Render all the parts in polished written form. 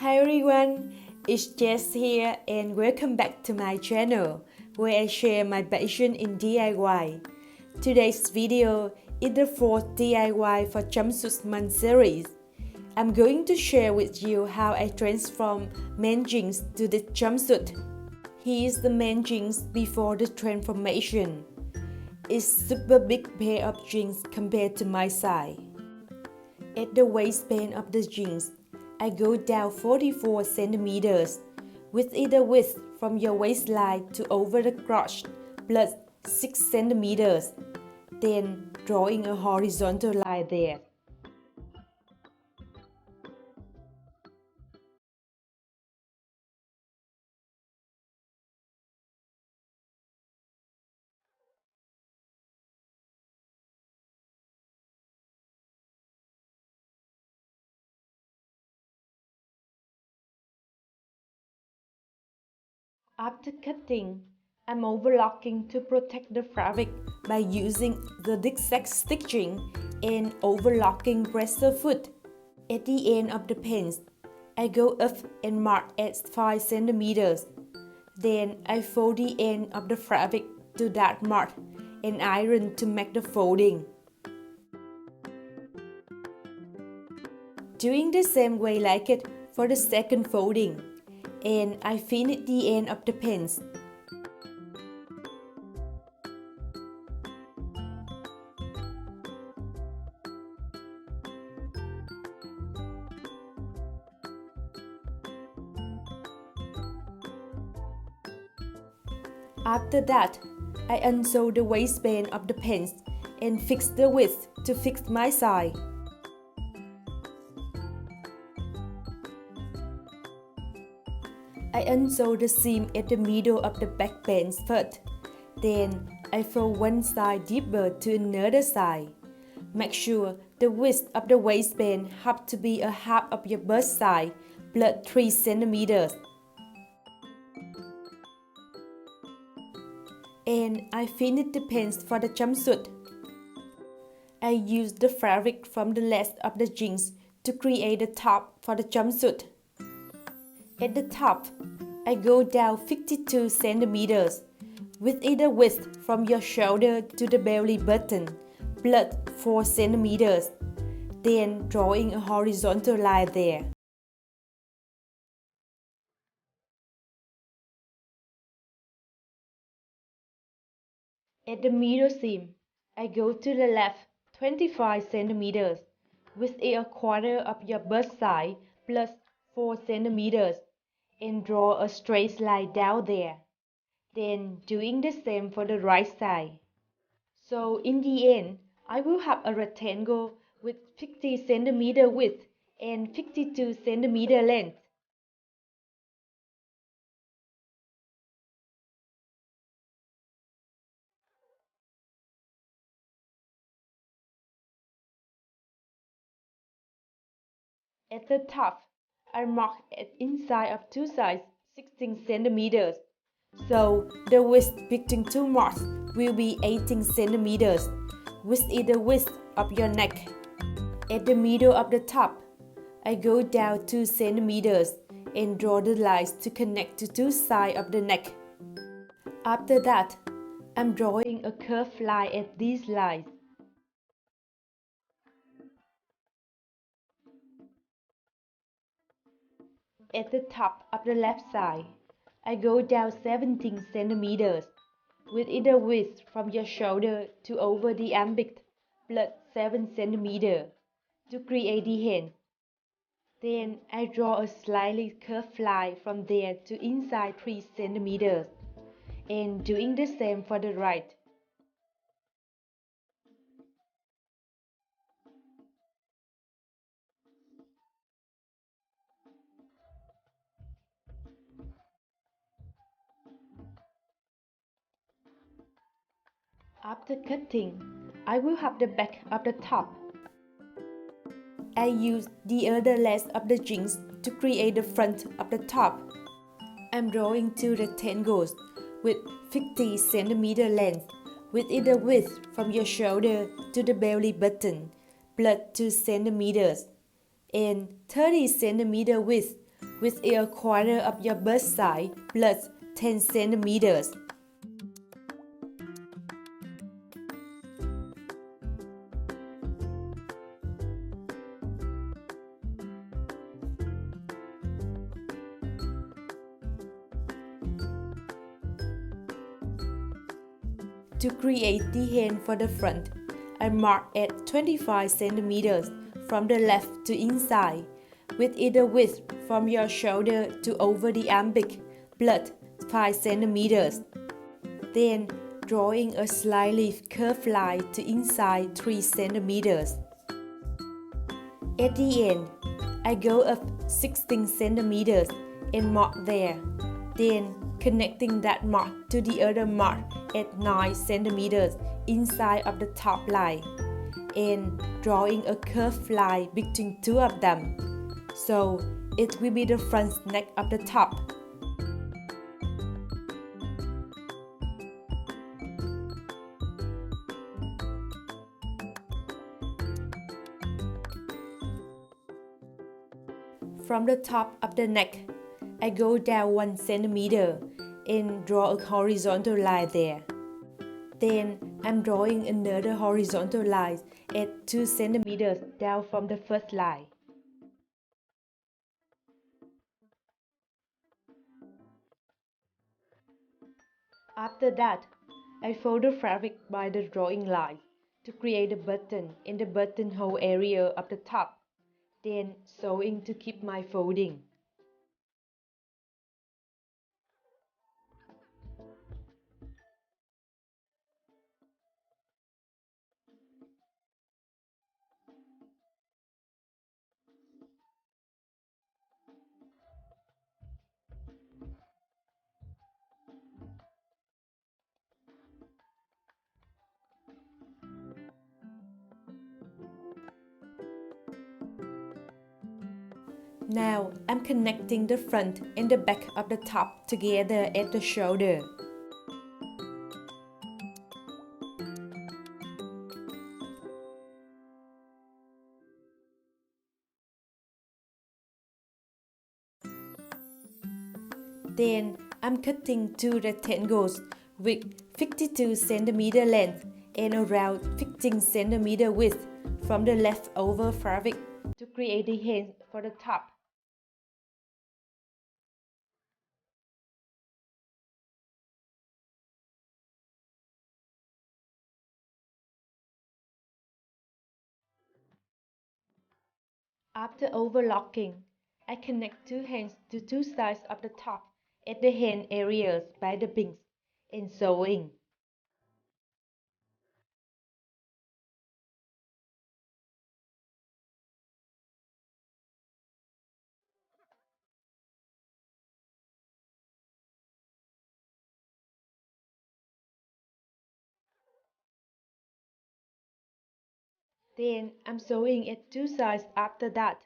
Hi everyone, it's Jess here and welcome back to my channel where I share my passion in DIY. Today's video is the fourth DIY for Jumpsuit month series. I'm going to share with you how I transform men jeans to the jumpsuit. Here's the men jeans before the transformation. It's super big pair of jeans compared to my size. At the waistband of the jeans, I go down 44 centimeters, with either width from your waistline to over the crotch plus 6 centimeters, then drawing a horizontal line there. After cutting, I'm overlocking to protect the fabric by using the zigzag stitching and overlocking presser foot. At the end of the pants, I go up and mark at 5 centimeters. Then I fold the end of the fabric to that mark and iron to make the folding. Doing the same way like it for the second folding. And I finish the end of the pants. After that, I unsew the waistband of the pants and fix the width to fit my size. I unsew the seam at the middle of the back pants first. Then I fold one side deeper to another side. Make sure the width of the waistband has to be a half of your bust size plus 3 centimeters. And I finish the pants for the jumpsuit. I use the fabric from the length of the jeans to create the top for the jumpsuit. At the top, I go down 52 centimeters, with either width from your shoulder to the belly button, plus 4 centimeters, then drawing a horizontal line there. At the middle seam, I go to the left 25 centimeters, with a quarter of your bust size plus 4 centimeters, and draw a straight line down there. Then doing the same for the right side. So in the end, I will have a rectangle with 50 centimeter width and 52 centimeter length. At the top, I mark at inside of two sides 16 centimeters. So the width between two marks will be 18 centimeters, with either width of your neck. At the middle of the top, I go down 2 centimeters and draw the lines to connect to two sides of the neck. After that, I'm drawing a curved line at these lines. At the top of the left side, I go down 17 centimeters, with either width from your shoulder to over the armpit, plus 7 centimeters, to create the hand. Then I draw a slightly curved line from there to inside 3 centimeters, and doing the same for the right. After cutting, I will have the back of the top. I use the other length of the jeans to create the front of the top. I'm drawing two rectangles with 50 centimeter length, with either width from your shoulder to the belly button, plus 2 centimeters, and 30 centimeter width with a quarter of your bust size plus 10 centimeters. To create the hem for the front, I mark at 25 centimeters from the left to inside, with either width from your shoulder to over the armpit, plus 5 centimeters. Then, drawing a slightly curved line to inside 3 centimeters. At the end, I go up 16 centimeters and mark there. Then, connecting that mark to the other mark at 9 centimeters inside of the top line, and drawing a curved line between two of them. So, it will be the front neck of the top. From the top of the neck, I go down 1 centimeter and draw a horizontal line there. Then I'm drawing another horizontal line at 2 centimeters down from the first line. After that, I fold the fabric by the drawing line to create a button in the buttonhole area of the top, then sewing to keep my folding. Now I'm connecting the front and the back of the top together at the shoulder. Then I'm cutting 2 rectangles with 52 cm length and around 15 cm width from the leftover fabric to create the hem for the top. After overlocking, I connect 2 hands to 2 sides of the top at the hand areas by the pins and sewing. Then I'm sewing at 2 sides after that.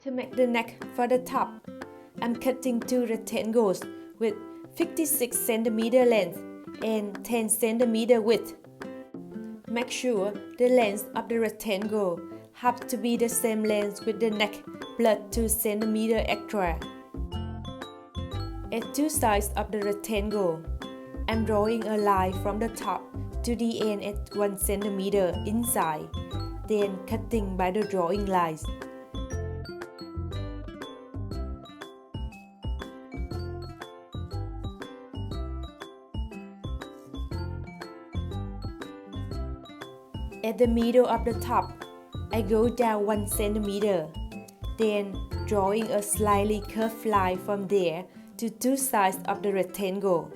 To make the neck for the top, I'm cutting 2 rectangles with 56 cm length and 10 cm width. Make sure the length of the rectangle have to be the same length with the neck plus 2 cm extra. At 2 sides of the rectangle, I'm drawing a line from the top to the end at 1 cm inside, then cutting by the drawing lines. At the middle of the top, I go down 1 centimeter, then drawing a slightly curved line from there to 2 sides of the rectangle.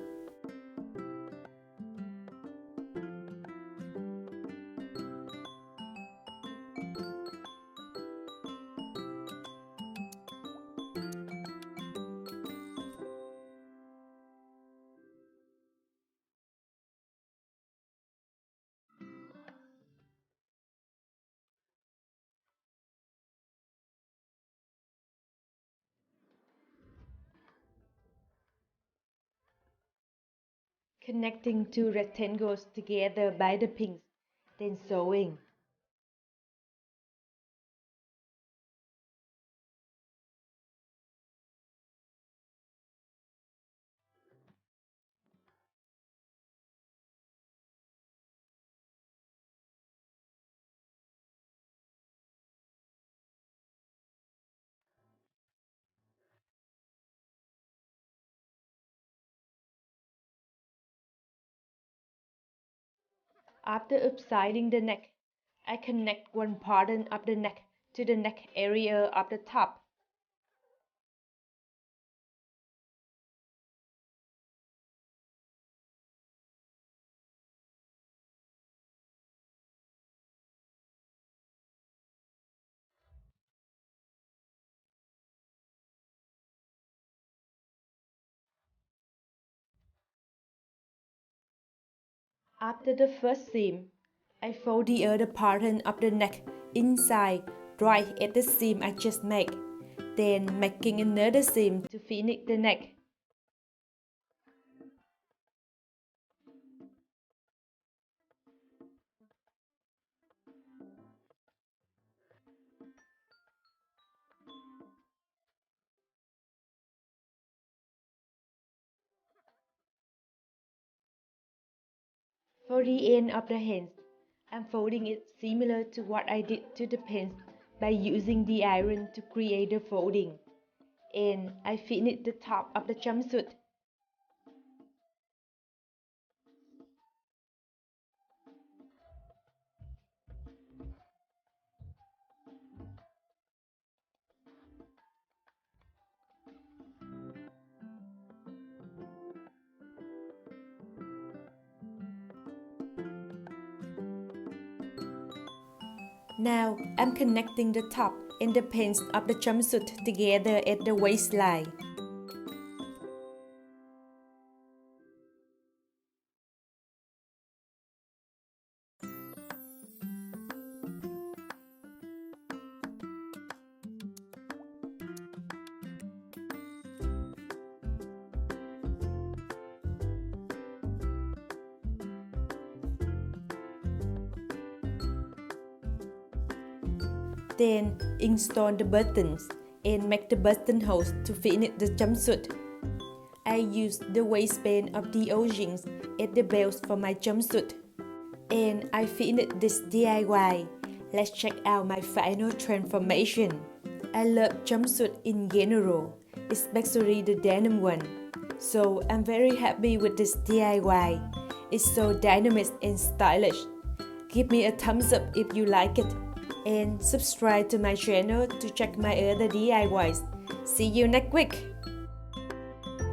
Connecting two rectangles together by the pins, then sewing. After upsiding the neck, I connect one pattern of the neck to the neck area of the top. After the first seam, I fold the other pattern of the neck inside, right at the seam I just made, then making another seam to finish the neck. For the end of the hands, I'm folding it similar to what I did to the pants by using the iron to create the folding. And I finish the top of the jumpsuit. Now I'm connecting the top and the pants of the jumpsuit together at the waistline. Then install the buttons and make the buttonholes to finish the jumpsuit. I use the waistband of the O-rings at the belts for my jumpsuit. And I finished this DIY. Let's check out my final transformation. I love jumpsuit in general, especially the denim one. So I'm very happy with this DIY. It's so dynamic and stylish. Give me a thumbs up if you like it. And subscribe to my channel to check my other DIYs. See you next week!